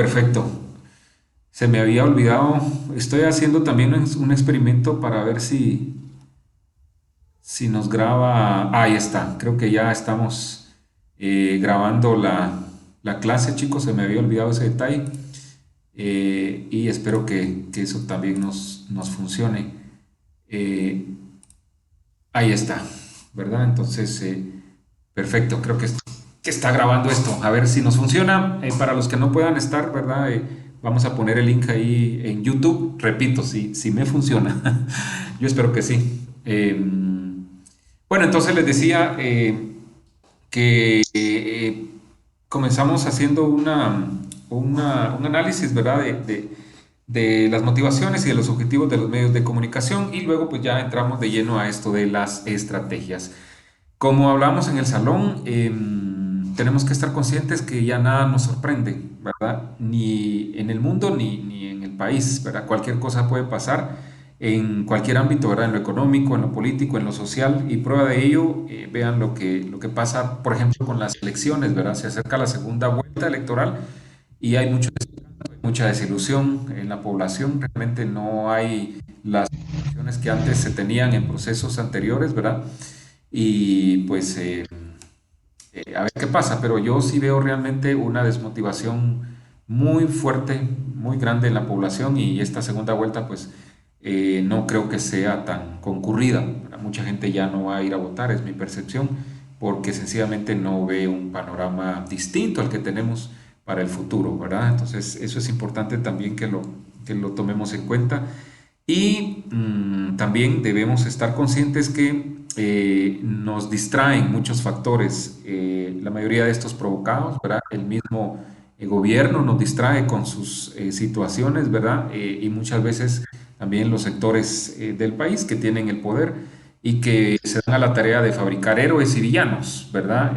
Perfecto. Se me había olvidado. Estoy haciendo también un experimento para ver si nos graba. Ahí está. Creo que ya estamos grabando la clase, chicos. Se me había olvidado ese detalle. Y espero que eso también nos funcione. Eh, Ahí está, ¿verdad? Entonces, perfecto, creo que está grabando esto. A ver si nos funciona. Para los que no puedan estar, ¿verdad? Vamos a poner el link ahí en YouTube. Repito, si me funciona. Yo espero que sí. Bueno, entonces les decía que comenzamos haciendo un análisis, ¿verdad? De las motivaciones y de los objetivos de los medios de comunicación y luego pues ya entramos de lleno a esto de las estrategias. Como hablamos en el salón, tenemos que estar conscientes que ya nada nos sorprende, ¿verdad? Ni en el mundo ni en el país, ¿verdad? Cualquier cosa puede pasar en cualquier ámbito, ¿verdad? En lo económico, en lo político, en lo social, y prueba de ello, vean lo que pasa, por ejemplo, con las elecciones, ¿verdad? Se acerca la segunda vuelta electoral y hay mucha desilusión en la población, realmente no hay las opciones que antes se tenían en procesos anteriores, ¿verdad? Y pues a ver qué pasa, pero yo sí veo realmente una desmotivación muy fuerte, muy grande en la población y esta segunda vuelta pues no creo que sea tan concurrida. Mucha gente ya no va a ir a votar, es mi percepción, porque sencillamente no ve un panorama distinto al que tenemos para el futuro, ¿verdad? Entonces eso es importante también que lo tomemos en cuenta. Y también debemos estar conscientes que nos distraen muchos factores, la mayoría de estos provocados, ¿verdad? El mismo gobierno nos distrae con sus situaciones, ¿verdad? Y muchas veces también los sectores del país que tienen el poder y que se dan a la tarea de fabricar héroes y villanos, ¿verdad?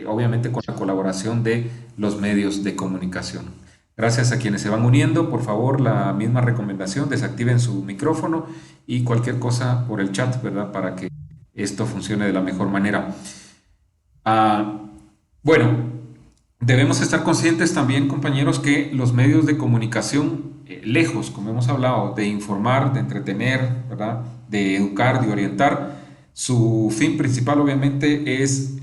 Obviamente con la colaboración de los medios de comunicación. Gracias a quienes se van uniendo, por favor, la misma recomendación, desactiven su micrófono y cualquier cosa por el chat, ¿verdad? Para que esto funcione de la mejor manera. Ah, bueno, debemos estar conscientes también, compañeros, que los medios de comunicación, lejos, como hemos hablado, de informar, de entretener, ¿verdad? De educar, de orientar, su fin principal obviamente es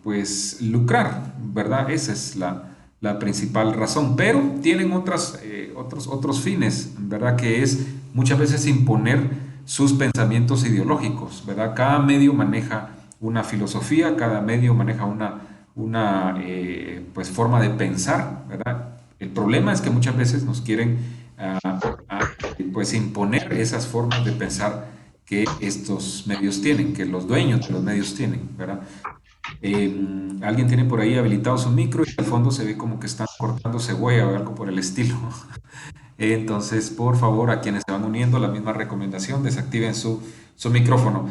pues lucrar, ¿verdad? Esa es la principal razón, pero tienen otros fines, ¿verdad? Que es muchas veces imponer sus pensamientos ideológicos, ¿verdad? Cada medio maneja una filosofía, cada medio maneja una pues forma de pensar, ¿verdad? El problema es que muchas veces nos quieren pues imponer esas formas de pensar que estos medios tienen, que los dueños de los medios tienen, ¿verdad? Alguien tiene por ahí habilitado su micro y al fondo se ve como que están cortando cebolla o algo por el estilo. Entonces, por favor, a quienes se van uniendo, la misma recomendación, desactiven su micrófono.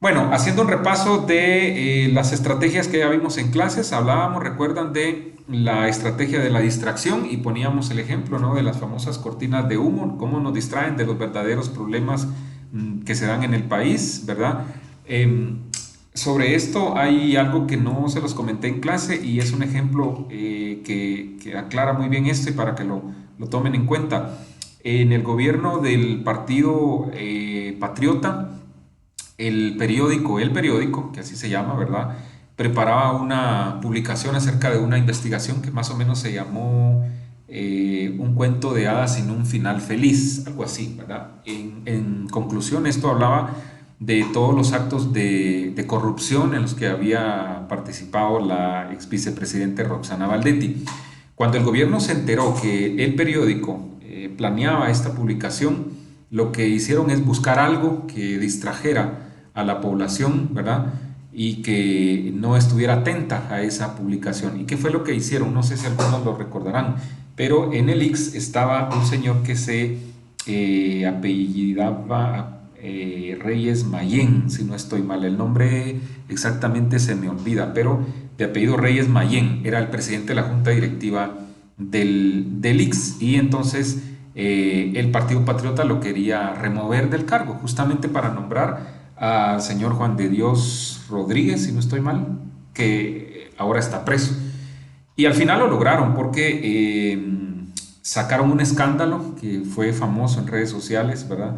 Bueno, haciendo un repaso de las estrategias que ya vimos en clases, hablábamos, recuerdan, de la estrategia de la distracción y poníamos el ejemplo, ¿no? De las famosas cortinas de humo, cómo nos distraen de los verdaderos problemas que se dan en el país, ¿verdad? Em, Sobre esto hay algo que no se los comenté en clase y es un ejemplo que aclara muy bien esto y para que lo tomen en cuenta. En el gobierno del partido Patriota, el periódico, que así se llama, ¿verdad? Preparaba una publicación acerca de una investigación que más o menos se llamó Un cuento de hadas sin un final feliz, algo así, ¿verdad? En conclusión, esto hablaba de todos los actos de corrupción en los que había participado la ex vicepresidente Roxana Valdetti. Cuando el gobierno se enteró que el periódico planeaba esta publicación, lo que hicieron es buscar algo que distrajera a la población, ¿verdad? Y que no estuviera atenta a esa publicación. ¿Y qué fue lo que hicieron? No sé si algunos lo recordarán, pero en el X estaba un señor que se apellidaba Reyes Mayén, si no estoy mal. El nombre exactamente se me olvida, pero de apellido Reyes Mayén, era el presidente de la junta directiva del IX y entonces el Partido Patriota lo quería remover del cargo, justamente para nombrar al señor Juan de Dios Rodríguez, si no estoy mal, que ahora está preso. Y al final lo lograron porque sacaron un escándalo que fue famoso en redes sociales, ¿verdad?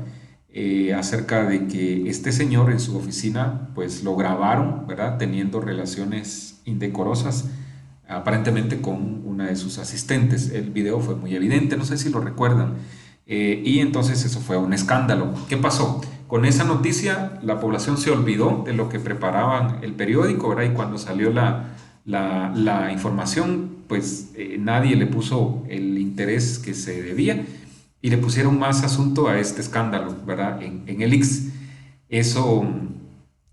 Acerca de que este señor en su oficina, pues lo grabaron, ¿verdad? Teniendo relaciones indecorosas, aparentemente con una de sus asistentes. El video fue muy evidente, no sé si lo recuerdan. Y entonces eso fue un escándalo. ¿Qué pasó? Con esa noticia la población se olvidó de lo que preparaban el periódico, ¿verdad? Y cuando salió la información, pues nadie le puso el interés que se debía y le pusieron más asunto a este escándalo, ¿verdad? En el X. Eso,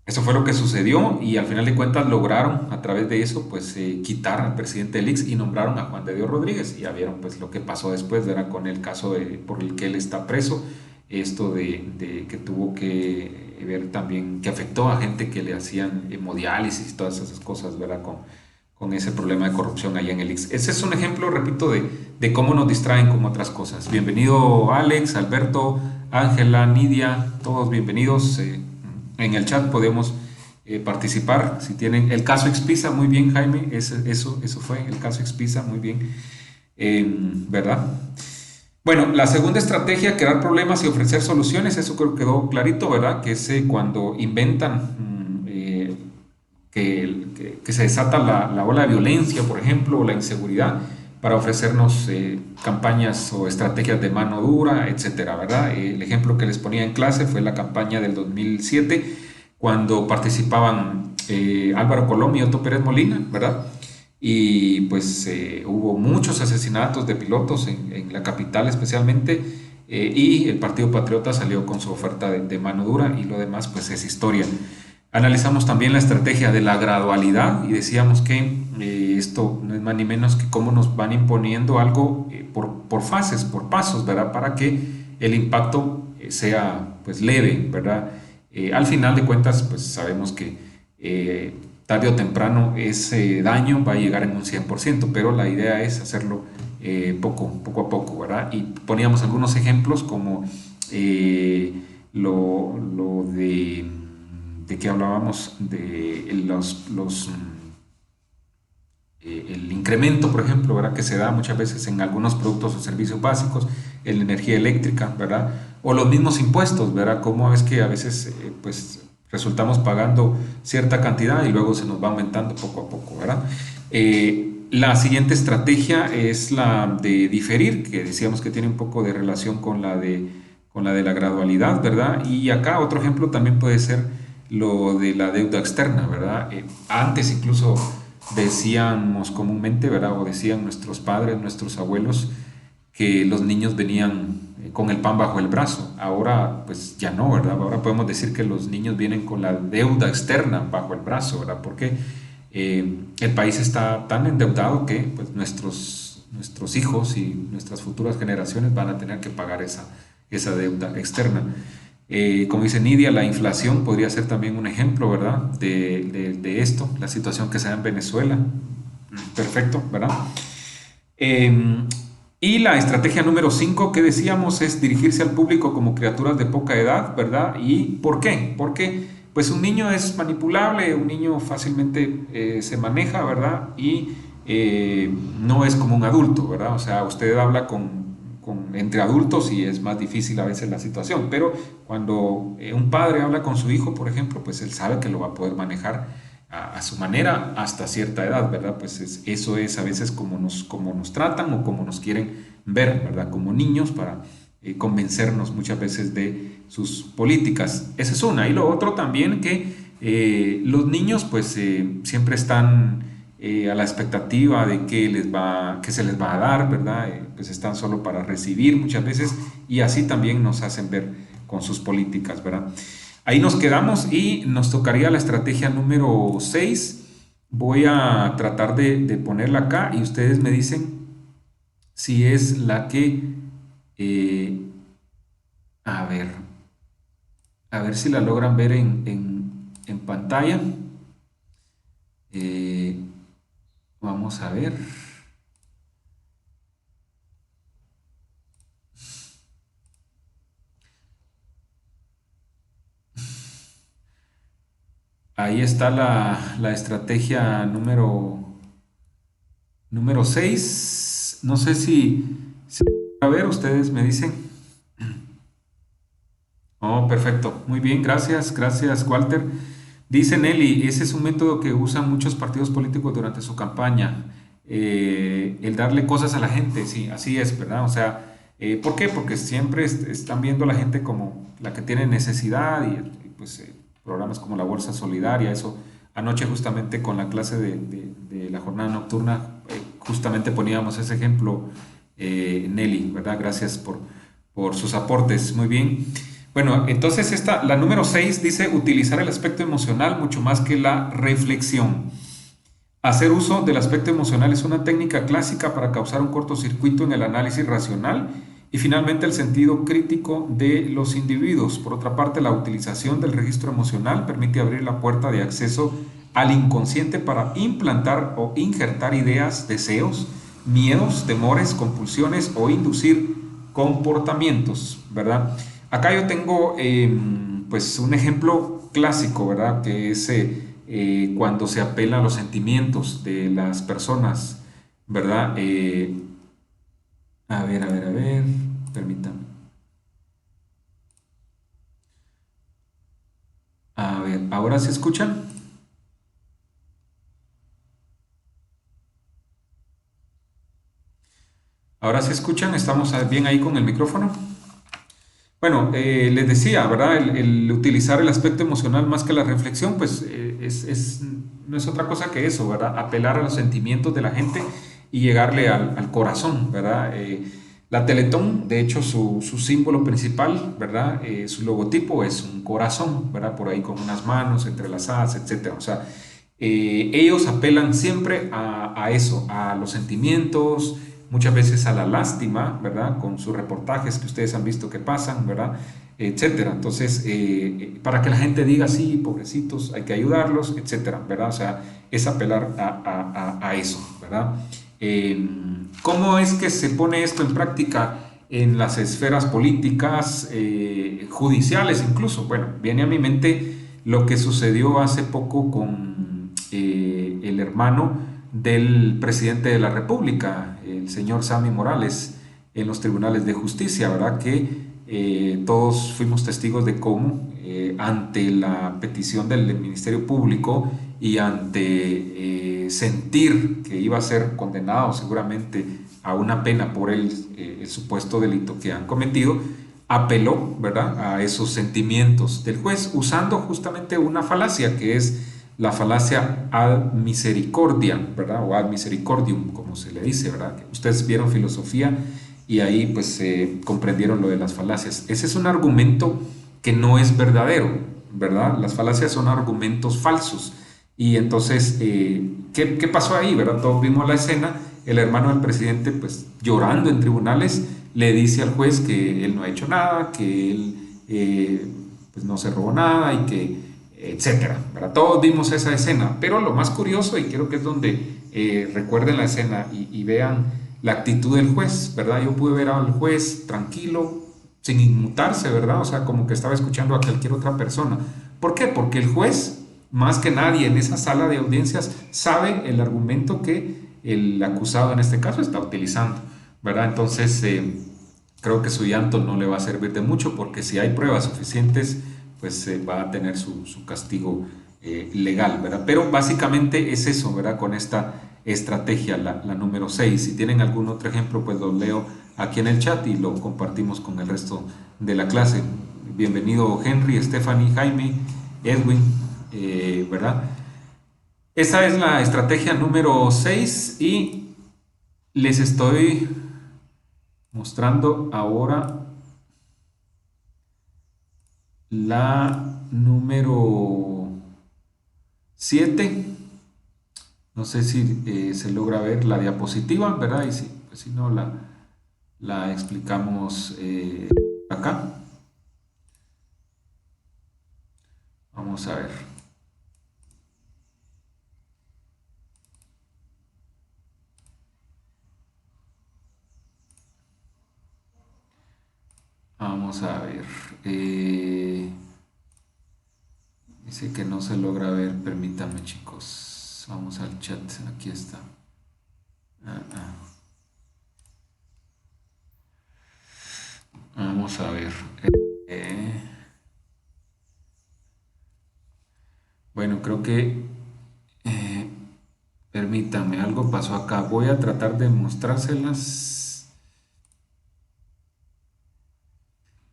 eso fue lo que sucedió y al final de cuentas lograron a través de eso pues quitar al presidente del X y nombraron a Juan de Dios Rodríguez y ya vieron pues lo que pasó después, ¿verdad? Con el caso por el que él está preso, esto de que tuvo que ver también, que afectó a gente que le hacían hemodiálisis y todas esas cosas, ¿verdad? Con ese problema de corrupción allá en el IX. Ese es un ejemplo, repito, de cómo nos distraen con otras cosas. Bienvenido Alex, Alberto, Ángela, Nidia, todos bienvenidos. En el chat podemos participar. Si tienen el caso Expisa, muy bien, Jaime, eso fue el caso Expisa, muy bien, ¿verdad? Bueno, la segunda estrategia, crear problemas y ofrecer soluciones, eso creo que quedó clarito, ¿verdad? Que es cuando inventan que se desata la ola de violencia, por ejemplo, o la inseguridad, para ofrecernos campañas o estrategias de mano dura, etcétera, ¿verdad? El ejemplo que les ponía en clase fue la campaña del 2007, cuando participaban Álvaro Colom y Otto Pérez Molina, ¿verdad? Y pues hubo muchos asesinatos de pilotos en la capital especialmente, y el Partido Patriota salió con su oferta de mano dura y lo demás pues es historia. Analizamos también la estrategia de la gradualidad y decíamos que esto no es más ni menos que cómo nos van imponiendo algo por fases, por pasos, ¿verdad? Para que el impacto sea pues leve, ¿verdad? Al final de cuentas, pues sabemos que tarde o temprano ese daño va a llegar en un 100%, pero la idea es hacerlo poco a poco, ¿verdad? Y poníamos algunos ejemplos como lo de que hablábamos de el incremento, por ejemplo, ¿verdad? Que se da muchas veces en algunos productos o servicios básicos, en la energía eléctrica, ¿verdad? O los mismos impuestos, ¿verdad? Cómo es que a veces, pues, resultamos pagando cierta cantidad y luego se nos va aumentando poco a poco, ¿verdad? La siguiente estrategia es la de diferir, que decíamos que tiene un poco de relación con la de la gradualidad, ¿verdad? Y acá otro ejemplo también puede ser lo de la deuda externa, ¿verdad? Antes incluso decíamos comúnmente, ¿verdad? O decían nuestros padres, nuestros abuelos, que los niños venían con el pan bajo el brazo. Ahora, pues ya no, ¿verdad? Ahora podemos decir que los niños vienen con la deuda externa bajo el brazo, ¿verdad? Porque el país está tan endeudado que pues, nuestros hijos y nuestras futuras generaciones van a tener que pagar esa deuda externa. Como dice Nidia, la inflación podría ser también un ejemplo, ¿verdad? De esto, la situación que se da en Venezuela. Perfecto, ¿verdad? Eh, y la estrategia número 5 que decíamos es dirigirse al público como criaturas de poca edad, ¿verdad? ¿Y por qué? Porque pues un niño es manipulable, un niño fácilmente se maneja, ¿verdad? Y no es como un adulto, ¿verdad? O sea, usted habla entre adultos y es más difícil a veces la situación, pero cuando un padre habla con su hijo, por ejemplo, pues él sabe que lo va a poder manejar a su manera hasta cierta edad, ¿verdad? Pues eso es a veces como nos tratan o como nos quieren ver, ¿verdad? Como niños para convencernos muchas veces de sus políticas. Esa es una. Y lo otro también que los niños pues siempre están a la expectativa de que se les va a dar, ¿verdad? Pues están solo para recibir muchas veces y así también nos hacen ver con sus políticas, ¿verdad? Ahí nos quedamos y nos tocaría la estrategia número 6. Voy a tratar de ponerla acá y ustedes me dicen si es la que, eh, a ver, a ver si la logran ver en pantalla. Eh, vamos a ver. Ahí está la estrategia Número 6, no sé si a ver, ustedes me dicen. Oh, perfecto. Muy bien, gracias, Walter. Dice Nelly, ese es un método que usan muchos partidos políticos durante su campaña, el darle cosas a la gente, sí, así es, ¿verdad? O sea, ¿por qué? Porque siempre están viendo a la gente como la que tiene necesidad pues programas como la Bolsa Solidaria, eso. Anoche justamente con la clase de la jornada nocturna, justamente poníamos ese ejemplo, Nelly, ¿verdad? Gracias por sus aportes, muy bien. Bueno, entonces la número 6 dice utilizar el aspecto emocional mucho más que la reflexión. Hacer uso del aspecto emocional es una técnica clásica para causar un cortocircuito en el análisis racional y finalmente el sentido crítico de los individuos. Por otra parte, la utilización del registro emocional permite abrir la puerta de acceso al inconsciente para implantar o injertar ideas, deseos, miedos, temores, compulsiones o inducir comportamientos, ¿verdad? Acá yo tengo pues un ejemplo clásico, ¿verdad? Que es cuando se apela a los sentimientos de las personas, ¿verdad? A ver, permítanme. A ver, ¿ahora se escuchan? ¿Ahora se escuchan? ¿Estamos bien ahí con el micrófono? Bueno, les decía, ¿verdad? El utilizar el aspecto emocional más que la reflexión, pues no es otra cosa que eso, ¿verdad? Apelar a los sentimientos de la gente y llegarle al corazón, ¿verdad? La Teletón, de hecho, su símbolo principal, ¿verdad? Su logotipo es un corazón, ¿verdad? Por ahí con unas manos entrelazadas, etcétera. O sea, ellos apelan siempre a eso, a los sentimientos, muchas veces a la lástima, ¿verdad? Con sus reportajes que ustedes han visto que pasan, ¿verdad? Etcétera. Entonces, para que la gente diga, sí, pobrecitos, hay que ayudarlos, etcétera, ¿verdad? O sea, es apelar a eso, ¿verdad? Eh, ¿Cómo es que se pone esto en práctica en las esferas políticas, judiciales incluso? Bueno, viene a mi mente lo que sucedió hace poco con el hermano del presidente de la República, el señor Sammy Morales, en los tribunales de justicia, ¿verdad? Que todos fuimos testigos de cómo, ante la petición del Ministerio Público y ante sentir que iba a ser condenado seguramente a una pena por el supuesto delito que han cometido, apeló, ¿verdad?, a esos sentimientos del juez usando justamente una falacia que es la falacia ad misericordia, ¿verdad? O ad misericordium, como se le dice, ¿verdad? Ustedes vieron filosofía y ahí pues comprendieron lo de las falacias. Ese es un argumento que no es verdadero, ¿verdad? Las falacias son argumentos falsos. Y entonces, ¿qué pasó ahí, verdad? Todos vimos la escena, el hermano del presidente pues llorando en tribunales le dice al juez que él no ha hecho nada, que él pues no se robó nada y que etcétera, ¿verdad? Todos vimos esa escena, pero lo más curioso, y creo que es donde recuerden la escena y vean la actitud del juez, ¿verdad? Yo pude ver al juez tranquilo, sin inmutarse, ¿verdad? O sea, como que estaba escuchando a cualquier otra persona. ¿Por qué? Porque el juez, más que nadie en esa sala de audiencias, sabe el argumento que el acusado en este caso está utilizando, ¿verdad? Entonces, creo que su llanto no le va a servir de mucho porque si hay pruebas suficientes, pues va a tener su castigo legal, ¿verdad? Pero básicamente es eso, ¿verdad? Con esta estrategia, la número 6. Si tienen algún otro ejemplo, pues lo leo aquí en el chat y lo compartimos con el resto de la clase. Bienvenido Henry, Stephanie, Jaime, Edwin, ¿verdad? Esa es la estrategia número 6 y les estoy mostrando ahora la número 7. No sé si se logra ver la diapositiva, ¿verdad? Y si, pues si no, la explicamos acá. Vamos a ver. Vamos a ver. Dice que no se logra ver. Permítame, chicos. Vamos al chat. Aquí está. Vamos a ver. Eh, bueno, creo que, eh, permítame, algo pasó acá. Voy a tratar de mostrárselas.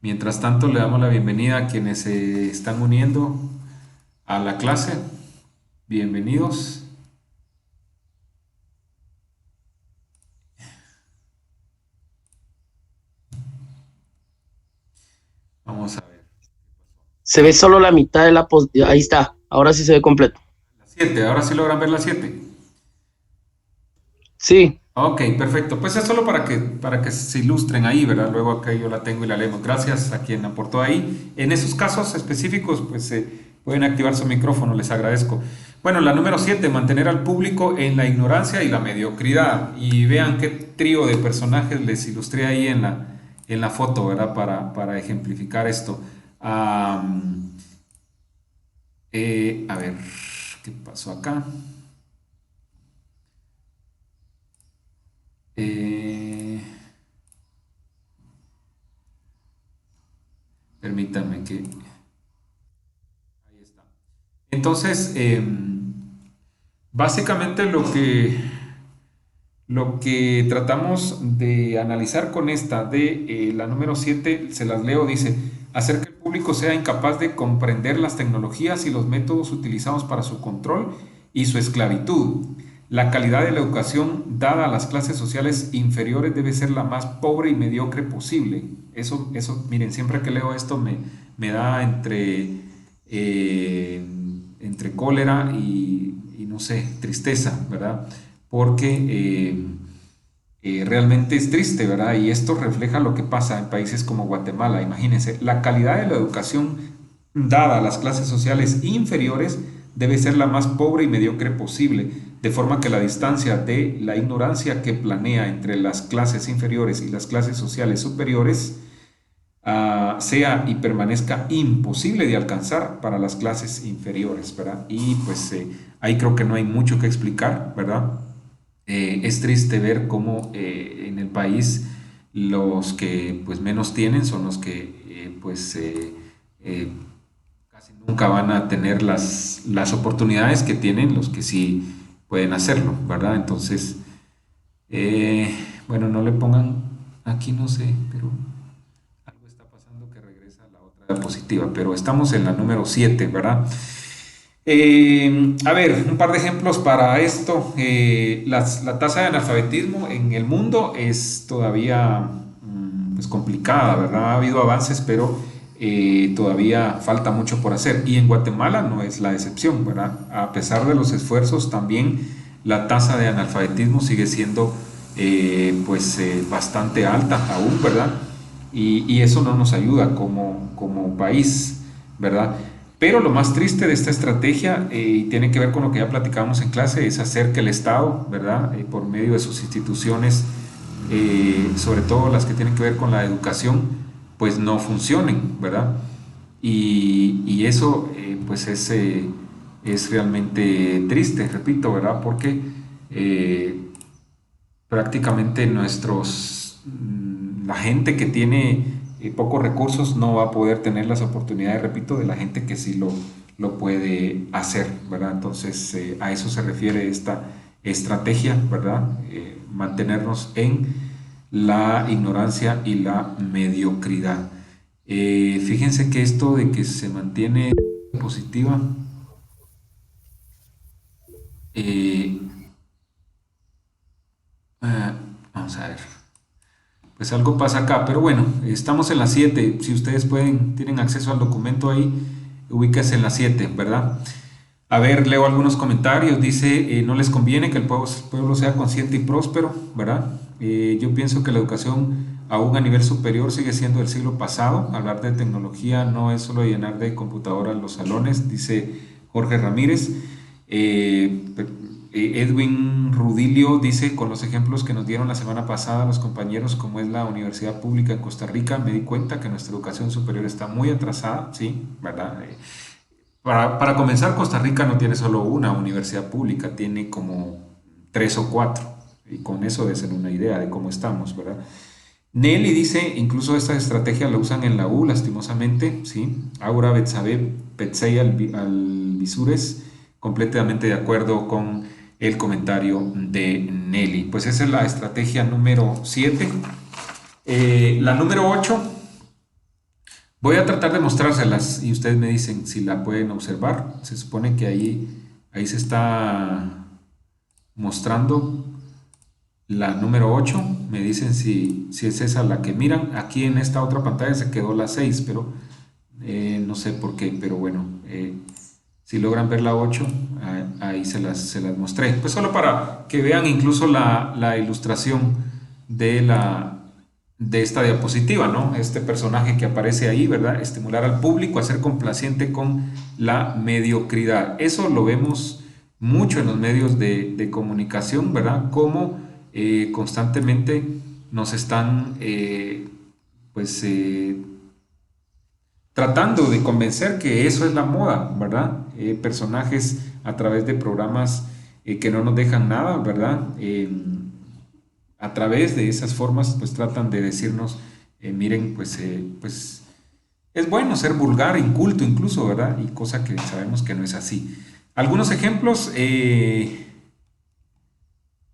Mientras tanto, le damos la bienvenida a quienes se están uniendo a la clase. Bienvenidos. Vamos a ver. Se ve solo la mitad de ahí está, ahora sí se ve completo. Las 7, ahora sí logran ver las 7. Sí, Ok, perfecto. Pues es solo para que se ilustren ahí, ¿verdad? Luego acá yo la tengo y la leemos. Gracias a quien aportó ahí. En esos casos específicos, pues pueden activar su micrófono, les agradezco. Bueno, la número 7, mantener al público en la ignorancia y la mediocridad. Y vean qué trío de personajes les ilustré ahí en la foto, ¿verdad? Para ejemplificar esto. Am, a ver, ¿qué pasó acá? Eh, permítanme que... Ahí está. Entonces, básicamente lo que tratamos de analizar con esta de la número 7 se las leo, dice, hacer que el público sea incapaz de comprender las tecnologías y los métodos utilizados para su control y su esclavitud. La calidad de la educación dada a las clases sociales inferiores debe ser la más pobre y mediocre posible. Eso, miren, siempre que leo esto me da entre cólera y no sé, tristeza, ¿verdad? Porque realmente es triste, ¿verdad? Y esto refleja lo que pasa en países como Guatemala. Imagínense, la calidad de la educación dada a las clases sociales inferiores debe ser la más pobre y mediocre posible, de forma que la distancia de la ignorancia que planea entre las clases inferiores y las clases sociales superiores sea y permanezca imposible de alcanzar para las clases inferiores, ¿verdad? Y pues ahí creo que no hay mucho que explicar, ¿verdad? Es triste ver cómo en el país los que pues menos tienen son los que eh, casi nunca van a tener las oportunidades que tienen los que sí pueden hacerlo, ¿verdad? Entonces, eh, bueno, no le pongan aquí, no sé, pero algo está pasando que regresa a la otra diapositiva, pero estamos en la número 7, ¿verdad? A ver, un par de ejemplos para esto. La tasa de analfabetismo en el mundo es todavía pues complicada, ¿verdad? Ha habido avances, pero todavía falta mucho por hacer. Y en Guatemala no es la excepción, ¿verdad? A pesar de los esfuerzos, también la tasa de analfabetismo sigue siendo bastante alta aún, ¿verdad? Y eso no nos ayuda como país, ¿verdad? Pero lo más triste de esta estrategia, y tiene que ver con lo que ya platicamos en clase, es hacer que el Estado, ¿verdad? Por medio de sus instituciones, sobre todo las que tienen que ver con la educación, pues no funcionen, ¿verdad? Y eso es realmente triste, repito, ¿verdad? Porque eh, prácticamente la gente que tiene pocos recursos no va a poder tener las oportunidades, repito, de la gente que sí lo puede hacer, ¿verdad? Entonces, a eso se refiere esta estrategia, ¿verdad? Mantenernos en la ignorancia y la mediocridad. Fíjense que esto de que se mantiene positiva, eh, ah, vamos a ver. Pues algo pasa acá, pero bueno, estamos en la 7. Si ustedes tienen acceso al documento ahí, ubíquense en la 7, ¿verdad? A ver, leo algunos comentarios. Dice, no les conviene que el pueblo sea consciente y próspero, ¿verdad? Yo pienso que la educación, aún a nivel superior, sigue siendo del siglo pasado. Hablar de tecnología no es solo llenar de computadoras los salones, dice Jorge Ramírez. Eh, Edwin Rudilio dice, con los ejemplos que nos dieron la semana pasada los compañeros, como es la universidad pública en Costa Rica, me di cuenta que nuestra educación superior está muy atrasada, sí, ¿verdad? Para comenzar, Costa Rica no tiene solo una universidad pública, tiene como tres o cuatro, y con eso de ser una idea de cómo estamos, ¿verdad? Nelly dice, incluso esta estrategia la usan en la U, lastimosamente, ¿sí? Aura Betsabe, Betsey Alvisures, completamente de acuerdo con el comentario de Nelly. Pues esa es la estrategia número 7. La número 8, voy a tratar de mostrárselas y ustedes me dicen si la pueden observar. Se supone que ahí se está mostrando la número 8. Me dicen si es esa la que miran. Aquí en esta otra pantalla se quedó la 6, pero no sé por qué, pero bueno, si logran ver la 8, ahí se las mostré. Pues solo para que vean incluso la ilustración de, de esta diapositiva, ¿no? Este personaje que aparece ahí, ¿verdad? Estimular al público a ser complaciente con la mediocridad. Eso lo vemos mucho en los medios de comunicación, ¿verdad? Como constantemente nos están, pues, tratando de convencer que eso es la moda, ¿verdad? Personajes a través de programas que no nos dejan nada, ¿verdad? A través de esas formas, pues tratan de decirnos, miren, pues es bueno ser vulgar, inculto incluso, ¿verdad? Y cosa que sabemos que no es así. Algunos ejemplos,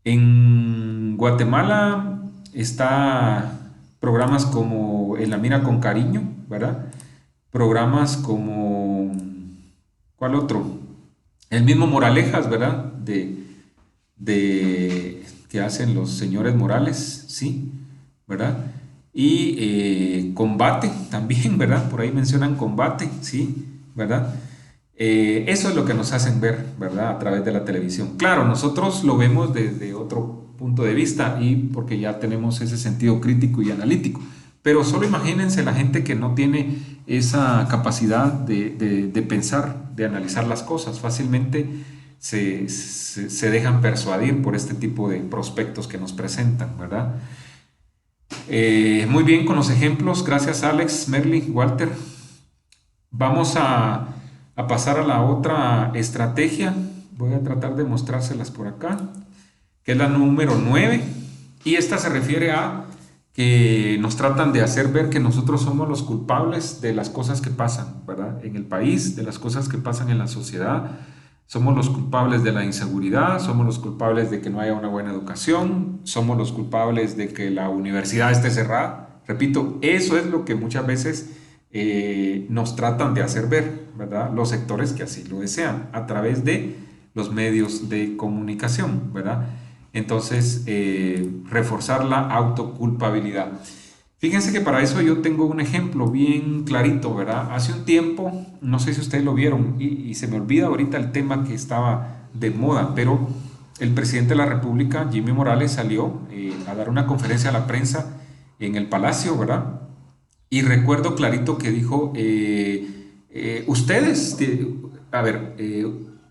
en Guatemala está programas como En la mira con cariño, ¿verdad? Programas como, ¿cuál otro? El mismo Moralejas, ¿verdad? Que hacen los señores Morales, sí, ¿verdad? Y Combate también, ¿verdad? Por ahí mencionan Combate, sí, ¿verdad? Eso es lo que nos hacen ver, ¿verdad? A través de la televisión. Claro, nosotros lo vemos desde otro punto de vista y porque ya tenemos ese sentido crítico y analítico. Pero solo imagínense la gente que no tiene esa capacidad de pensar, de analizar las cosas. Fácilmente se dejan persuadir por este tipo de prospectos que nos presentan, ¿verdad? Muy bien con los ejemplos. Gracias Alex, Merly, Walter. Vamos a pasar a la otra estrategia. Voy a tratar de mostrárselas por acá, que es la número 9. Y esta se refiere a que nos tratan de hacer ver que nosotros somos los culpables de las cosas que pasan, ¿verdad? En el país, de las cosas que pasan en la sociedad. Somos los culpables de la inseguridad, somos los culpables de que no haya una buena educación, somos los culpables de que la universidad esté cerrada. Repito, eso es lo que muchas veces nos tratan de hacer ver, ¿verdad? Los sectores que así lo desean, a través de los medios de comunicación, ¿verdad? Entonces, reforzar la autoculpabilidad. Fíjense que para eso yo tengo un ejemplo bien clarito, ¿verdad? Hace un tiempo, no sé si ustedes lo vieron, y se me olvida ahorita el tema que estaba de moda, pero el presidente de la República, Jimmy Morales, salió a dar una conferencia a la prensa en el Palacio, ¿verdad? Y recuerdo clarito que dijo, ustedes, a ver,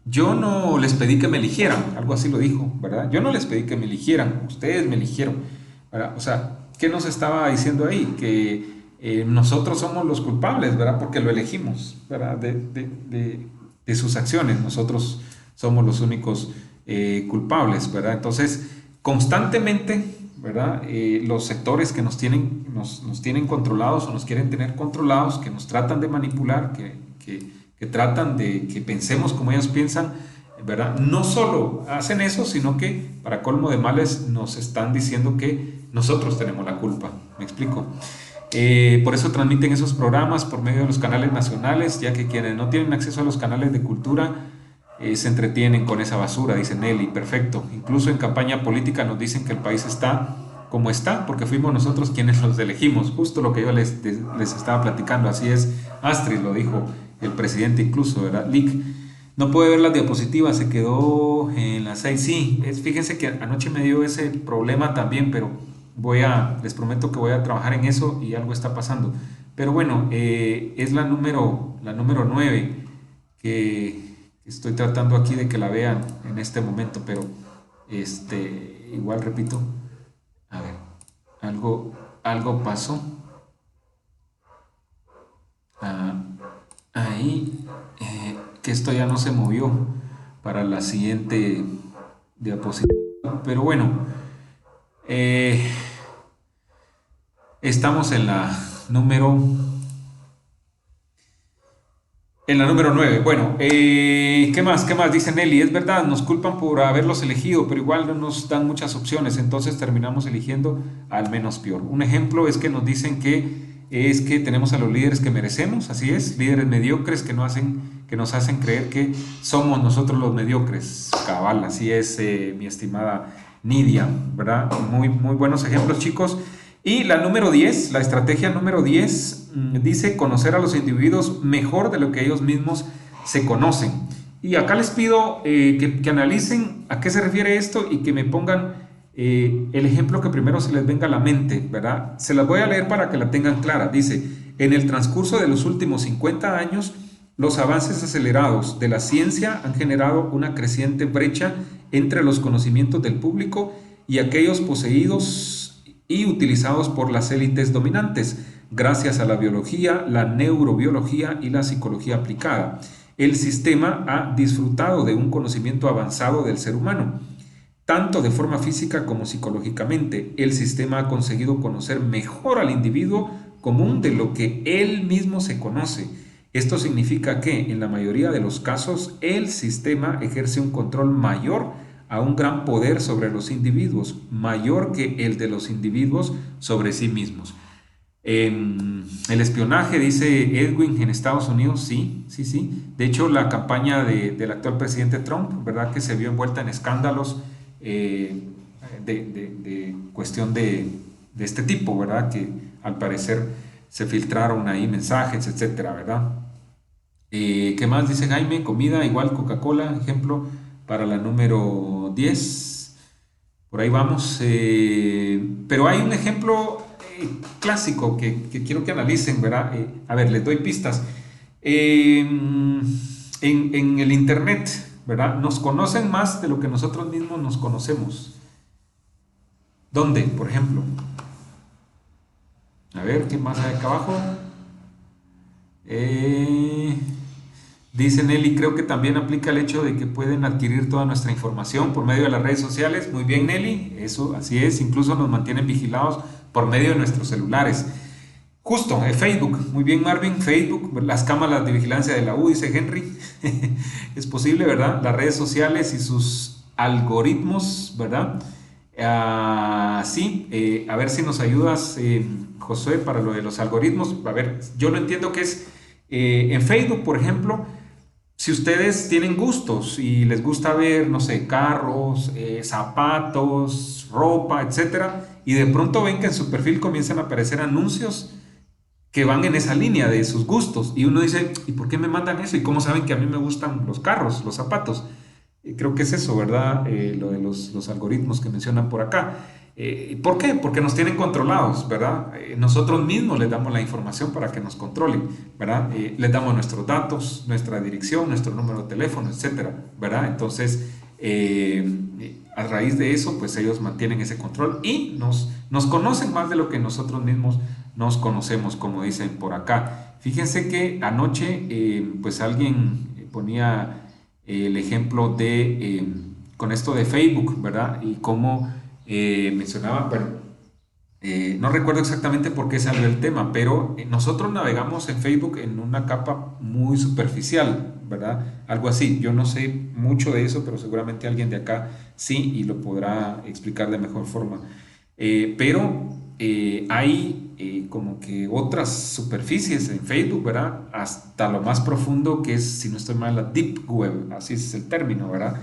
yo no les pedí que me eligieran, algo así lo dijo, ¿verdad? Yo no les pedí que me eligieran, ustedes me eligieron, ¿verdad? O sea, ¿qué nos estaba diciendo ahí? Que nosotros somos los culpables, ¿verdad? Porque lo elegimos, ¿verdad? De sus acciones, nosotros somos los únicos culpables, ¿verdad? Entonces, constantemente, ¿verdad? Los sectores que nos tienen controlados o nos quieren tener controlados, que nos tratan de manipular, que tratan de que pensemos como ellos piensan, ¿verdad? No solo hacen eso, sino que para colmo de males nos están diciendo que nosotros tenemos la culpa. ¿Me explico? Por eso transmiten esos programas por medio de los canales nacionales, ya que quienes no tienen acceso a los canales de cultura se entretienen con esa basura, dice Nelly. Perfecto. Incluso en campaña política nos dicen que el país está como está, porque fuimos nosotros quienes los elegimos. Justo lo que yo les estaba platicando. Así es, Astrid lo dijo, el presidente incluso, ¿verdad? Lick. No puede ver las diapositivas, se quedó en las 6. Sí, fíjense que anoche me dio ese problema también, pero les prometo que voy a trabajar en eso y algo está pasando. Pero bueno, es la número 9 que estoy tratando aquí de que la vean en este momento, pero igual repito, a ver, algo pasó. Ah, ahí, que esto ya no se movió para la siguiente diapositiva. Pero bueno, eh, Estamos número, en la número 9. Bueno, ¿qué más? ¿Qué más? Dice Nelly, es verdad, nos culpan por haberlos elegido, pero igual no nos dan muchas opciones, entonces terminamos eligiendo al menos peor. Un ejemplo es que nos dicen que tenemos a los líderes que merecemos, así es, líderes mediocres que nos hacen creer que somos nosotros los mediocres. Cabal, así es, mi estimada Nidia, ¿verdad? Muy, muy buenos ejemplos, chicos. Y la número 10, la estrategia número 10, dice conocer a los individuos mejor de lo que ellos mismos se conocen. Y acá les pido que analicen a qué se refiere esto y que me pongan el ejemplo que primero se les venga a la mente, ¿verdad? Se las voy a leer para que la tengan clara. Dice, en el transcurso de los últimos 50 años, los avances acelerados de la ciencia han generado una creciente brecha entre los conocimientos del público y aquellos poseídos y utilizados por las élites dominantes, gracias a la biología, la neurobiología y la psicología aplicada. El sistema ha disfrutado de un conocimiento avanzado del ser humano, tanto de forma física como psicológicamente. El sistema ha conseguido conocer mejor al individuo común de lo que él mismo se conoce. Esto significa que, en la mayoría de los casos, el sistema ejerce un control mayor a un gran poder sobre los individuos, mayor que el de los individuos sobre sí mismos. El espionaje, dice Edwin, en Estados Unidos, sí, sí, sí. De hecho, la campaña del actual presidente Trump, ¿verdad? Que se vio envuelta en escándalos de cuestión de este tipo, ¿verdad? Que al parecer se filtraron ahí mensajes, etcétera, ¿verdad? ¿Qué más dice Jaime? Comida, igual Coca-Cola, ejemplo, para la número 10. Por ahí vamos. Pero hay un ejemplo clásico que quiero que analicen, ¿verdad? A ver, les doy pistas. En el Internet, ¿verdad? Nos conocen más de lo que nosotros mismos nos conocemos. ¿Dónde, por ejemplo? A ver, ¿qué más hay acá abajo? Dice Nelly, creo que también aplica el hecho de que pueden adquirir toda nuestra información por medio de las redes sociales. Muy bien, Nelly, eso así es, incluso nos mantienen vigilados por medio de nuestros celulares. Justo, Facebook, muy bien Marvin, Facebook, las cámaras de vigilancia de la U, dice Henry. Es posible, ¿verdad? Las redes sociales y sus algoritmos, ¿verdad? Sí, a ver si nos ayudas, Josué, para lo de los algoritmos. A ver, yo lo entiendo que es en Facebook, por ejemplo, si ustedes tienen gustos y les gusta ver, no sé, carros, zapatos, ropa, etcétera, y de pronto ven que en su perfil comienzan a aparecer anuncios que van en esa línea de sus gustos, y uno dice, ¿y por qué me mandan eso? ¿Y cómo saben que a mí me gustan los carros, los zapatos? Creo que es eso, ¿verdad? Lo de los algoritmos que mencionan por acá. ¿Por qué? Porque nos tienen controlados, ¿verdad? Nosotros mismos les damos la información para que nos controlen, ¿verdad? Les damos nuestros datos, nuestra dirección, nuestro número de teléfono, etcétera, ¿verdad? Entonces, a raíz de eso, pues ellos mantienen ese control y nos conocen más de lo que nosotros mismos nos conocemos, como dicen por acá. Fíjense que anoche, pues alguien ponía el ejemplo con esto de Facebook, ¿verdad? Y cómo mencionaba, bueno, no recuerdo exactamente por qué salió el tema, pero nosotros navegamos en Facebook en una capa muy superficial, ¿verdad? Algo así. Yo no sé mucho de eso, pero seguramente alguien de acá sí y lo podrá explicar de mejor forma. Pero hay como que otras superficies en Facebook, ¿verdad? Hasta lo más profundo que es, si no estoy mal, la Deep Web, así es el término, ¿verdad?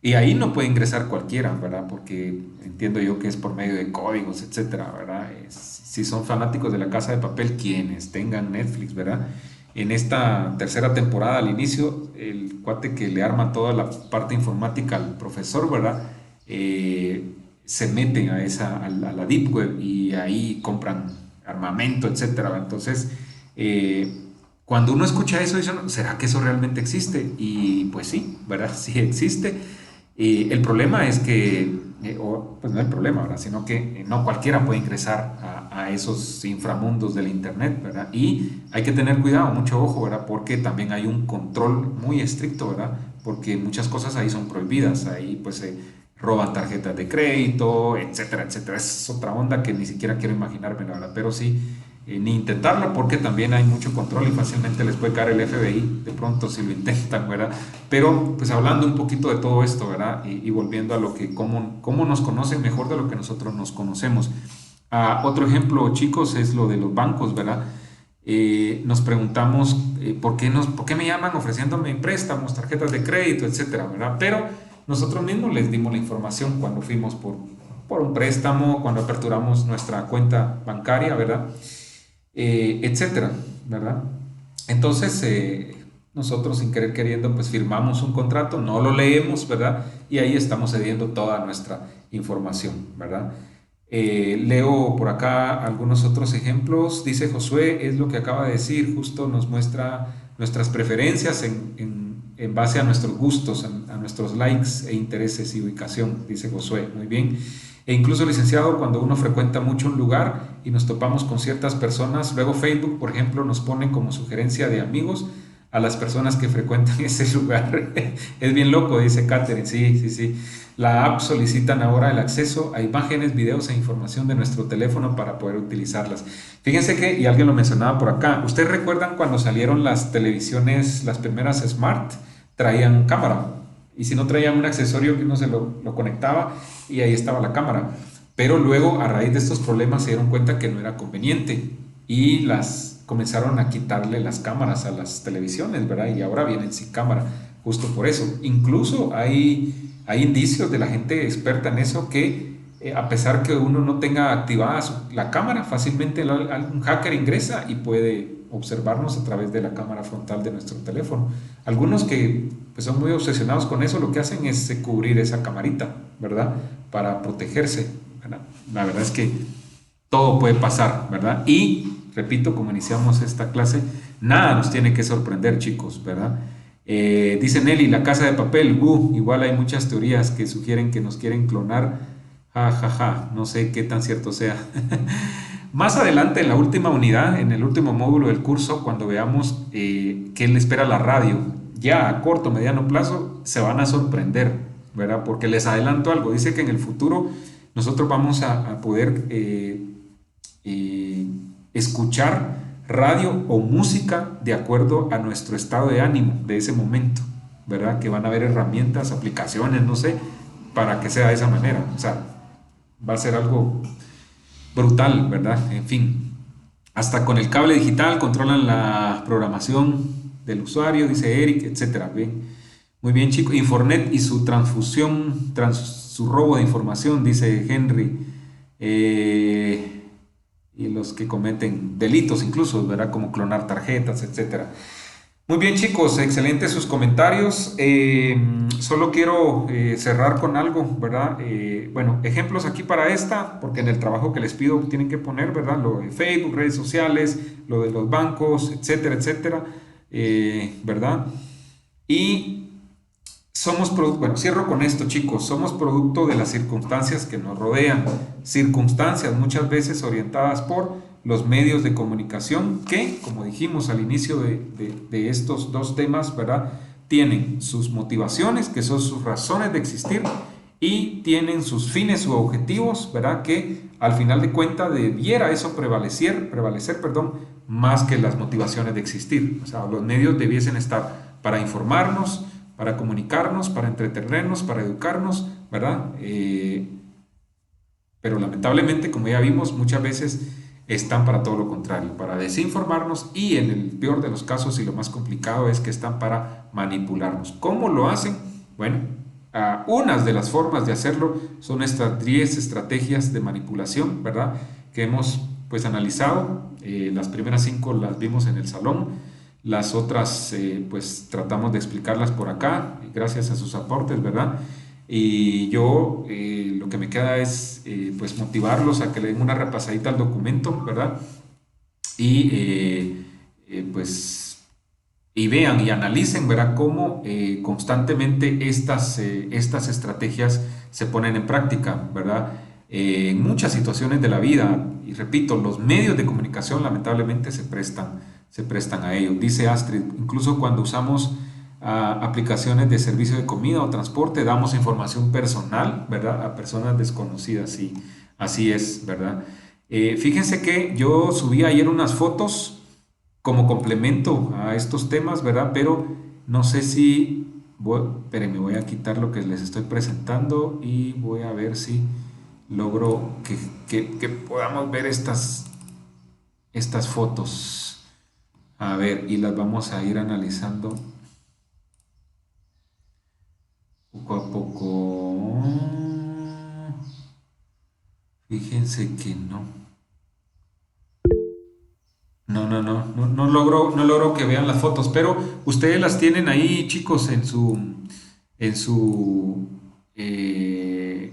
Y ahí no puede ingresar cualquiera, ¿verdad? Porque entiendo yo que es por medio de códigos, etcétera, ¿verdad? Si son fanáticos de La Casa de Papel, quienes tengan Netflix, ¿verdad? En esta tercera temporada, al inicio, el cuate que le arma toda la parte informática al profesor, ¿verdad? Se meten a la Deep Web y ahí compran armamento, etcétera, ¿verdad? Entonces, cuando uno escucha eso, dice, "No, ¿será que eso realmente existe?" Y pues sí, ¿verdad? Sí existe. El problema es que, pues no el problema, ¿verdad? Sino que no cualquiera puede ingresar a esos inframundos del Internet, ¿verdad? Y hay que tener cuidado, mucho ojo, ¿verdad? Porque también hay un control muy estricto, ¿verdad? Porque muchas cosas ahí son prohibidas, ahí pues se roban tarjetas de crédito, etcétera, etcétera. Es otra onda que ni siquiera quiero imaginarme, la verdad, pero sí, ni intentarlo porque también hay mucho control y fácilmente les puede caer el FBI de pronto si lo intentan, ¿verdad? Pero pues hablando un poquito de todo esto, ¿verdad? Y volviendo a lo que, cómo nos conocen mejor de lo que nosotros nos conocemos. Otro ejemplo, chicos, es lo de los bancos, ¿verdad? Nos preguntamos por qué me llaman ofreciéndome préstamos, tarjetas de crédito, etcétera, ¿verdad? Pero nosotros mismos les dimos la información cuando fuimos por un préstamo, cuando aperturamos nuestra cuenta bancaria, ¿verdad? Etcétera, ¿verdad? Entonces, nosotros sin querer queriendo, pues firmamos un contrato, no lo leemos, ¿verdad? Y ahí estamos cediendo toda nuestra información, ¿verdad? Leo por acá algunos otros ejemplos. Dice Josué, es lo que acaba de decir, justo nos muestra nuestras preferencias en base a nuestros gustos, a nuestros likes e intereses y ubicación, dice Josué. Muy bien. E incluso, licenciado, cuando uno frecuenta mucho un lugar y nos topamos con ciertas personas, luego Facebook, por ejemplo, nos pone como sugerencia de amigos a las personas que frecuentan ese lugar. Es bien loco, dice Catherine. Sí, sí, sí. La app solicitan ahora el acceso a imágenes, videos e información de nuestro teléfono para poder utilizarlas. Fíjense que, y alguien lo mencionaba por acá, ¿ustedes recuerdan cuando salieron las televisiones, las primeras Smart? Traían cámara. Y si no traían un accesorio que uno se lo conectaba y ahí estaba la cámara. Pero luego, a raíz de estos problemas, se dieron cuenta que no era conveniente y las comenzaron a quitarle las cámaras a las televisiones, ¿verdad? Y ahora vienen sin cámara, justo por eso. Incluso hay indicios de la gente experta en eso que a pesar que uno no tenga activada la cámara, fácilmente un hacker ingresa y puede observarnos a través de la cámara frontal de nuestro teléfono. Algunos que pues, son muy obsesionados con eso, lo que hacen es cubrir esa camarita, ¿verdad? Para protegerse, ¿verdad? La verdad es que todo puede pasar, ¿verdad? Y, repito, como iniciamos esta clase, nada nos tiene que sorprender, chicos, ¿verdad? Dice Nelly, la casa de papel, igual hay muchas teorías que sugieren que nos quieren clonar, no sé qué tan cierto sea. Más adelante, en la última unidad, en el último módulo del curso, cuando veamos qué le espera la radio, ya a corto, mediano plazo, se van a sorprender, ¿verdad? Porque les adelanto algo, dice que en el futuro nosotros vamos a poder escuchar radio o música de acuerdo a nuestro estado de ánimo de ese momento, ¿verdad? Que van a haber herramientas, aplicaciones, no sé, para que sea de esa manera. O sea, va a ser algo brutal, ¿verdad? En fin, hasta con el cable digital controlan la programación del usuario, dice Eric, etcétera. Bien, muy bien, chicos. Infornet y su transfusión, su robo de información, dice Henry. Y los que cometen delitos incluso, ¿verdad? Como clonar tarjetas, etcétera. Muy bien, chicos, excelentes sus comentarios. Solo quiero cerrar con algo, ¿verdad? Bueno, ejemplos aquí para esta, porque en el trabajo que les pido tienen que poner, ¿verdad? Lo de Facebook, redes sociales, lo de los bancos, etcétera, etcétera, ¿verdad? Y bueno, cierro con esto, chicos. Somos producto de las circunstancias que nos rodean. Circunstancias muchas veces orientadas por los medios de comunicación que, como dijimos al inicio de estos dos temas, ¿verdad? Tienen sus motivaciones, que son sus razones de existir, y tienen sus fines u objetivos, ¿verdad? Que al final de cuentas debiera eso prevalecer, perdón, más que las motivaciones de existir. O sea, los medios debiesen estar para informarnos, para comunicarnos, para entretenernos, para educarnos, ¿verdad? Pero lamentablemente, como ya vimos, muchas veces están para todo lo contrario, para desinformarnos y en el peor de los casos y lo más complicado es que están para manipularnos. ¿Cómo lo hacen? Bueno, unas de las formas de hacerlo son estas 10 estrategias de manipulación, ¿verdad? Que hemos pues analizado. Las primeras 5 las vimos en el salón. Las otras, pues tratamos de explicarlas por acá, gracias a sus aportes, ¿verdad? Y yo lo que me queda es, pues, motivarlos a que le den una repasadita al documento, ¿verdad? Y, pues, y vean y analicen, ¿verdad? Cómo constantemente estas estrategias se ponen en práctica, ¿verdad? En muchas situaciones de la vida, y repito, los medios de comunicación lamentablemente se prestan a ello. Dice Astrid, incluso cuando usamos aplicaciones de servicio de comida o transporte, damos información personal, ¿verdad? A personas desconocidas, sí, así es, ¿verdad? Fíjense que yo subí ayer unas fotos como complemento a estos temas, ¿verdad? Pero no sé si, espérenme, voy a quitar lo que les estoy presentando y voy a ver si logro que podamos ver estas fotos. A ver, y las vamos a ir analizando poco a poco. Fíjense que no. No logro que vean las fotos, pero ustedes las tienen ahí, chicos, en su, eh,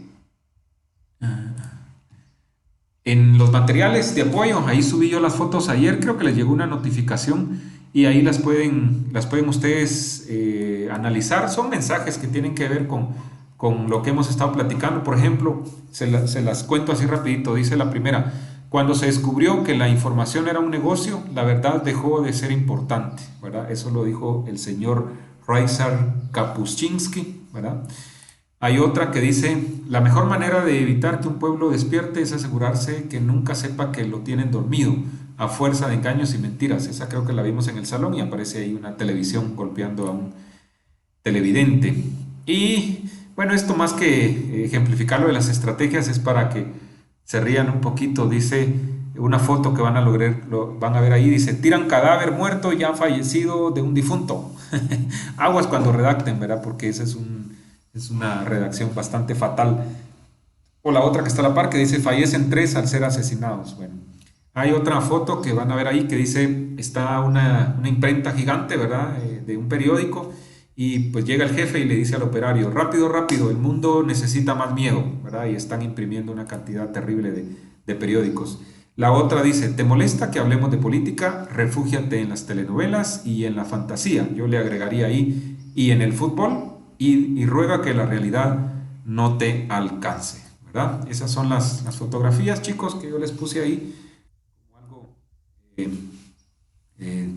en los materiales de apoyo. Ahí subí yo las fotos ayer, creo que les llegó una notificación y ahí las pueden ustedes analizar. Son mensajes que tienen que ver con lo que hemos estado platicando. Por ejemplo, se las cuento así rapidito. Dice la primera: cuando se descubrió que la información era un negocio, la verdad dejó de ser importante, ¿verdad? Eso lo dijo el señor Ryszard Kapuscinski, ¿verdad? Hay otra que dice: la mejor manera de evitar que un pueblo despierte es asegurarse que nunca sepa que lo tienen dormido, a fuerza de engaños y mentiras. Esa creo que la vimos en el salón y aparece ahí una televisión golpeando a un televidente. Y bueno, esto más que ejemplificar lo de las estrategias es para que se rían un poquito. Dice una foto que van a lograr, van a ver ahí, dice: tiran cadáver muerto ya fallecido de un difunto. Aguas cuando redacten, ¿verdad? Porque esa es una redacción bastante fatal. O la otra que está a la par que dice: fallecen 3 al ser asesinados. Bueno, hay otra foto que van a ver ahí que dice: está una imprenta gigante, ¿verdad? De un periódico, y pues llega el jefe y le dice al operario: rápido, rápido, el mundo necesita más miedo, ¿verdad? Y están imprimiendo una cantidad terrible de periódicos. La otra dice: ¿te molesta que hablemos de política? Refúgiate en las telenovelas y en la fantasía. Yo le agregaría ahí: y en el fútbol, y ruega que la realidad no te alcance, ¿verdad? Esas son las fotografías, chicos, que yo les puse ahí como algo eh,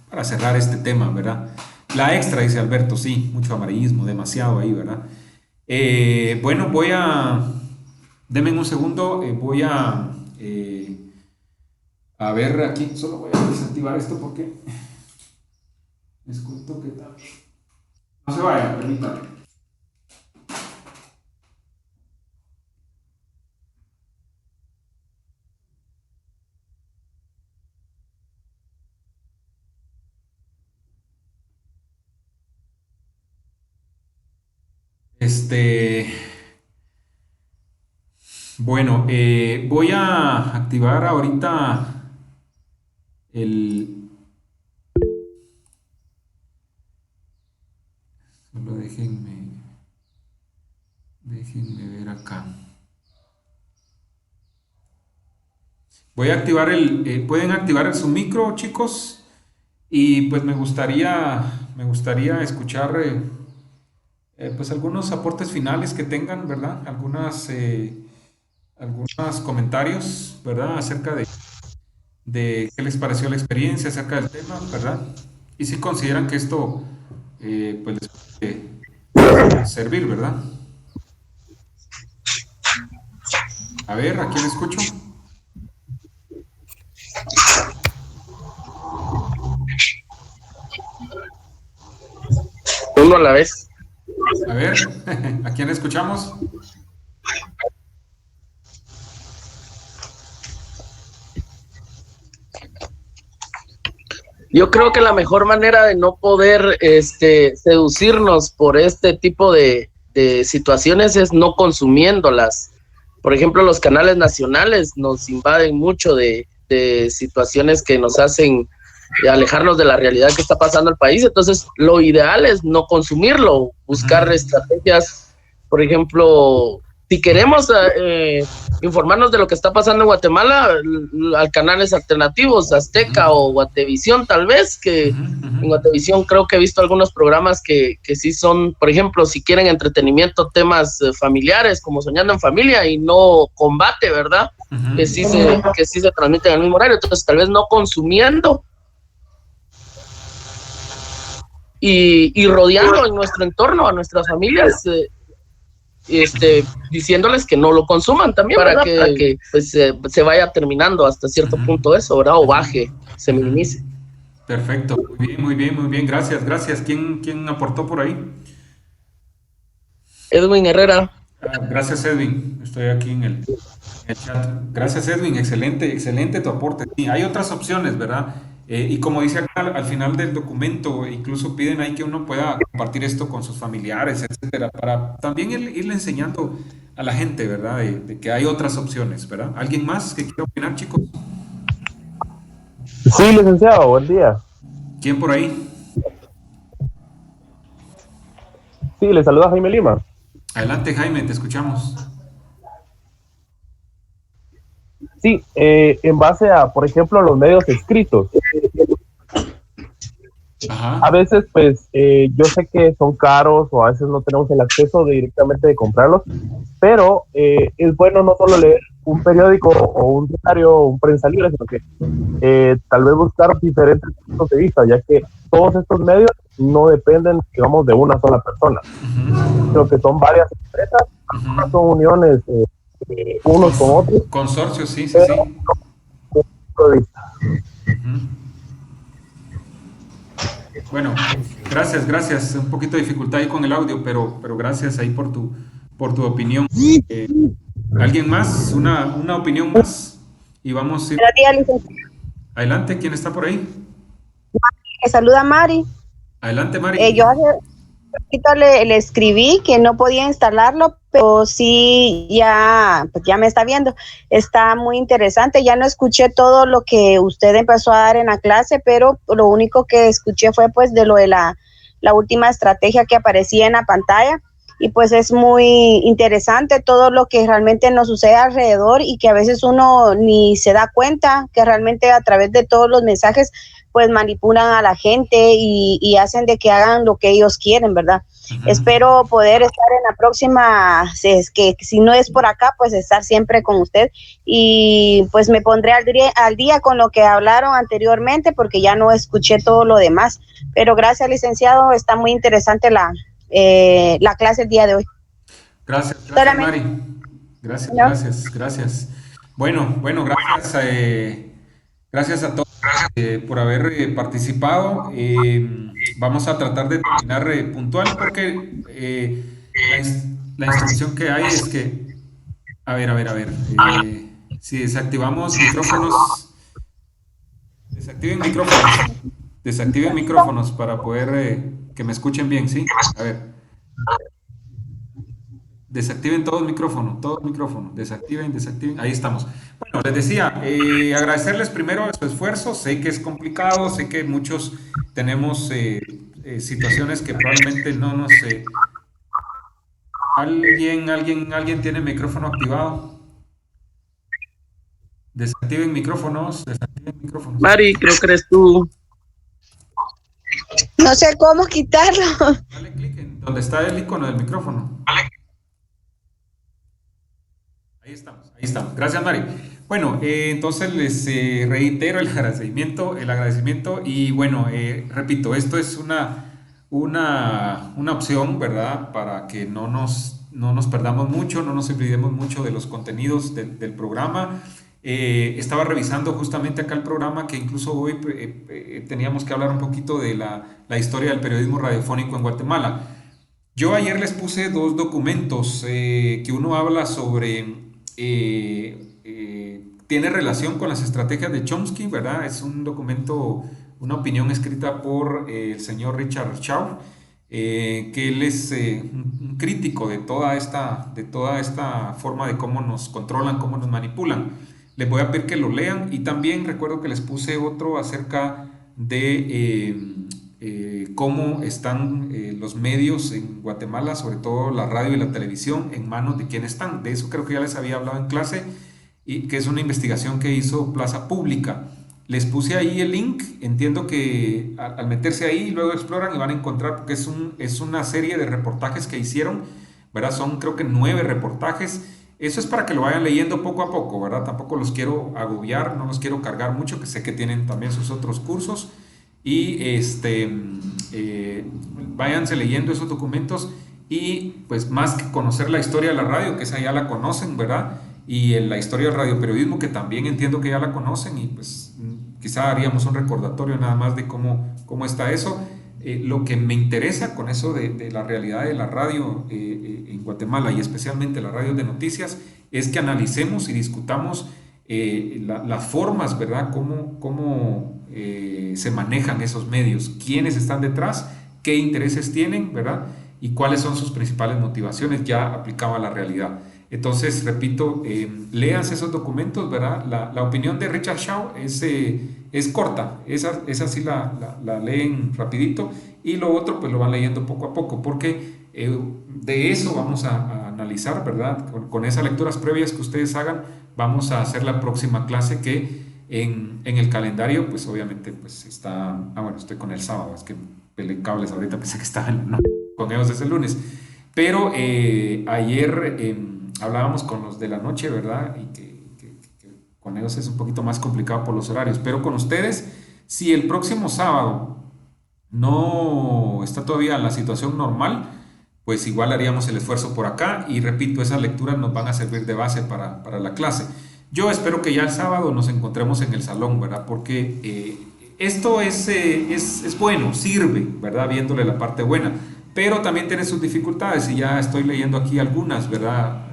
para cerrar este tema, ¿verdad? La extra, dice Alberto: sí, mucho amarillismo, demasiado ahí, ¿verdad? Bueno, denme un segundo, a ver aquí, solo voy a desactivar esto porque les cuento que también. No se vayan, permítanme. Este, bueno, voy a activar ahorita el... Solo déjenme ver acá. Voy a activar pueden activar su micro, chicos, y pues me gustaría escuchar pues algunos aportes finales que tengan, ¿verdad? Algunos comentarios, ¿verdad? Acerca de qué les pareció la experiencia, acerca del tema, ¿verdad? Y si consideran que esto pues les puede servir, ¿verdad? A ver, ¿a quién escucho? Uno a la vez. A ver, ¿a quién escuchamos? Yo creo que la mejor manera de no poder seducirnos por este tipo de situaciones es no consumiéndolas. Por ejemplo, los canales nacionales nos invaden mucho de situaciones que nos hacen alejarnos de la realidad que está pasando en el país. Entonces, lo ideal es no consumirlo, buscar Ujú, estrategias, por ejemplo, si queremos informarnos de lo que está pasando en Guatemala, al canales alternativos, ujú, Azteca o Guatevisión tal vez, que ujú, ujú. en Guatevisión creo que he visto algunos programas que sí son, por ejemplo, si quieren entretenimiento, temas familiares, como Soñando en Familia y no combate, ¿verdad? Ujú. Que sí se transmiten en el mismo horario, entonces tal vez no consumiendo y rodeando en nuestro entorno a nuestras familias, diciéndoles que no lo consuman también, para que pues, se vaya terminando hasta cierto Ujú, punto eso, ¿verdad? O ujú, baje, se ujú. minimice. Perfecto, muy bien, muy bien, muy bien, gracias, gracias. ¿Quién aportó por ahí? Edwin Herrera. Gracias, Edwin. Estoy aquí en el chat. Gracias, Edwin. Excelente, excelente tu aporte. Sí, hay otras opciones, ¿verdad? Y como dice acá al final del documento, incluso piden ahí que uno pueda compartir esto con sus familiares, etcétera, para también irle enseñando a la gente, ¿verdad? De que hay otras opciones, ¿verdad? ¿Alguien más que quiera opinar, chicos? Sí, licenciado, buen día. ¿Quién por ahí? Sí, le saluda Jaime Lima. Adelante, Jaime, te escuchamos. Sí, en base a, por ejemplo, los medios escritos. A Ajá. veces, pues, yo sé que son caros o a veces no tenemos el acceso directamente de comprarlos, pero es bueno no solo leer un periódico o un diario o un prensa libre, sino que tal vez buscar diferentes puntos de vista, ya que todos estos medios no dependen, digamos, de una sola persona, Ujú, sino que son varias empresas, ujú. son uniones unos con Cons- otros, Consorcio, sí, sí, pero sí. punto de vista. Ujú. Bueno, gracias, gracias. Un poquito de dificultad ahí con el audio, pero gracias ahí por tu opinión. Eh, ¿Alguien más? ¿Una opinión más? Y vamos a ir Buenos días, licenciada. adelante. ¿Quién está por ahí? Le saluda Mari. Adelante, Yo Mari. hace poquito le escribí que no podía instalarlo, pero sí ya, pues ya me está viendo. Está muy interesante. Ya no escuché todo lo que usted empezó a dar en la clase, pero lo único que escuché fue pues de lo de la última estrategia que aparecía en la pantalla. Y pues es muy interesante todo lo que realmente nos sucede alrededor y que a veces uno ni se da cuenta que realmente a través de todos los mensajes pues manipulan a la gente y hacen de que hagan lo que ellos quieren, ¿verdad? Ujú. Espero poder estar en la próxima, si es que si no es por acá, pues estar siempre con usted y pues me pondré al día con lo que hablaron anteriormente porque ya no escuché todo lo demás. Pero gracias, licenciado, está muy interesante la clase el día de hoy. Gracias, gracias, Solamente, Mari. Gracias, ¿no? gracias, gracias. Bueno, bueno, gracias, gracias a todos por haber participado. Vamos a tratar de terminar puntual porque la instrucción que hay es que, a ver, si desactivamos micrófonos, desactiven micrófonos para poder que me escuchen bien, ¿sí? A ver. Desactiven todo el micrófono, desactiven, desactiven, ahí estamos. Bueno, les decía, agradecerles primero su esfuerzo, sé que es complicado, sé que muchos tenemos situaciones que probablemente no nos... ¿Alguien tiene micrófono activado? Desactiven micrófonos. Mari, creo que eres tú. No sé cómo quitarlo. Dale clic en donde está el icono del micrófono. Ahí estamos, ahí estamos. Gracias, Mari. Bueno, entonces les reitero el agradecimiento y bueno, repito, esto es una opción, ¿verdad? Para que no nos perdamos mucho, no nos olvidemos mucho de los contenidos del programa. Estaba revisando justamente acá el programa que incluso hoy teníamos que hablar un poquito de la historia del periodismo radiofónico en Guatemala. Yo ayer les puse dos documentos que uno habla sobre, tiene relación con las estrategias de Chomsky, ¿verdad? Es un documento, una opinión escrita por el señor Richard Shaw, que él es un crítico de toda esta forma de cómo nos controlan, cómo nos manipulan. Les voy a pedir que lo lean y también recuerdo que les puse otro acerca de cómo están los medios en Guatemala, sobre todo la radio y la televisión, en manos de quién están. De eso creo que ya les había hablado en clase y que es una investigación que hizo Plaza Pública. Les puse ahí el link, entiendo que al meterse ahí luego exploran y van a encontrar, porque es una serie de reportajes que hicieron, ¿verdad? Son creo que 9 reportajes. Eso es para que lo vayan leyendo poco a poco, ¿verdad? Tampoco los quiero agobiar, no los quiero cargar mucho, que sé que tienen también sus otros cursos. y váyanse leyendo esos documentos y pues más que conocer la historia de la radio, que esa ya la conocen, ¿verdad? Y en la historia del radioperiodismo, que también entiendo que ya la conocen, y pues quizá haríamos un recordatorio nada más de cómo está eso. Lo que me interesa con eso de la realidad de la radio en Guatemala, y especialmente la radio de noticias, es que analicemos y discutamos las formas, ¿verdad? Cómo se manejan esos medios, quiénes están detrás, qué intereses tienen, ¿verdad? Y cuáles son sus principales motivaciones ya aplicado a la realidad. Entonces, repito, léanse esos documentos, ¿verdad? La opinión de Richard Shaw es corta, esa sí la leen rapidito, y lo otro pues lo van leyendo poco a poco, porque de eso vamos a analizar, ¿verdad? Con esas lecturas previas que ustedes hagan, vamos a hacer la próxima clase que en el calendario, pues obviamente pues está, bueno, estoy con el sábado, es que peleé cables ahorita, pensé que estaba con ellos desde el lunes, pero ayer hablábamos con los de la noche, ¿verdad? Y que con ellos es un poquito más complicado por los horarios, pero con ustedes, si el próximo sábado no está todavía la situación normal, pues igual haríamos el esfuerzo por acá, y repito, esas lecturas nos van a servir de base para la clase. Yo espero que ya el sábado nos encontremos en el salón, ¿verdad? Porque esto es bueno, sirve, ¿verdad? Viéndole la parte buena, pero también tiene sus dificultades, y ya estoy leyendo aquí algunas, ¿verdad?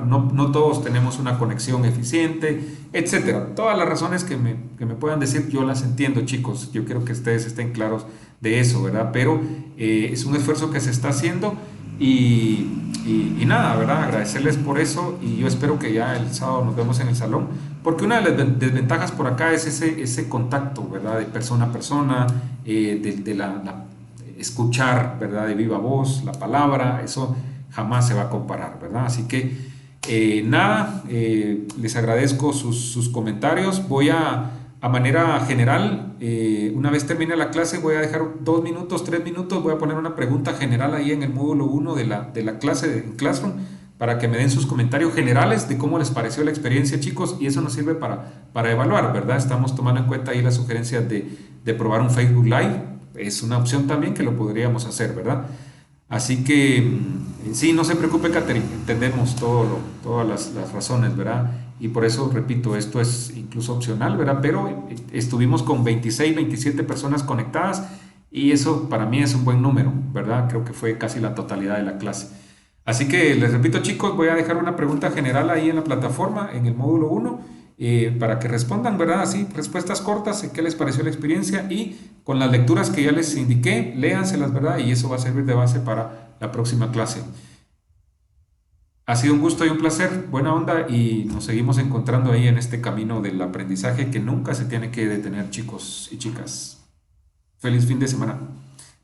No todos tenemos una conexión eficiente, etcétera. Todas las razones que me puedan decir, yo las entiendo, chicos. Yo quiero que ustedes estén claros de eso, ¿verdad? Pero es un esfuerzo que se está haciendo, y nada, ¿verdad? Agradecerles por eso, y yo espero que ya el sábado nos vemos en el salón, porque una de las desventajas por acá es ese contacto, ¿verdad? De persona a persona, de escuchar, ¿verdad? De viva voz, la palabra, eso jamás se va a comparar, ¿verdad? Así que nada, les agradezco sus comentarios. Voy a manera general, una vez termine la clase, voy a dejar 2 minutos, 3 minutos, voy a poner una pregunta general ahí en el módulo 1 de la clase en Classroom, para que me den sus comentarios generales de cómo les pareció la experiencia, chicos, y eso nos sirve para evaluar, ¿verdad? Estamos tomando en cuenta ahí las sugerencias de probar un Facebook Live, es una opción también que lo podríamos hacer, ¿verdad? Así que sí, no se preocupe, Catherine, entendemos todas las razones, ¿verdad? Y por eso, repito, esto es incluso opcional, ¿verdad? Pero estuvimos con 26, 27 personas conectadas, y eso para mí es un buen número, ¿verdad? Creo que fue casi la totalidad de la clase. Así que les repito, chicos, voy a dejar una pregunta general ahí en la plataforma, en el módulo 1, para que respondan, ¿verdad? Así, respuestas cortas, qué les pareció la experiencia, y con las lecturas que ya les indiqué, léanselas, ¿verdad? Y eso va a servir de base para la próxima clase. Ha sido un gusto y un placer, buena onda, y nos seguimos encontrando ahí en este camino del aprendizaje que nunca se tiene que detener, chicos y chicas. Feliz fin de semana.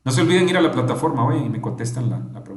No se olviden ir a la plataforma hoy y me contestan la pregunta.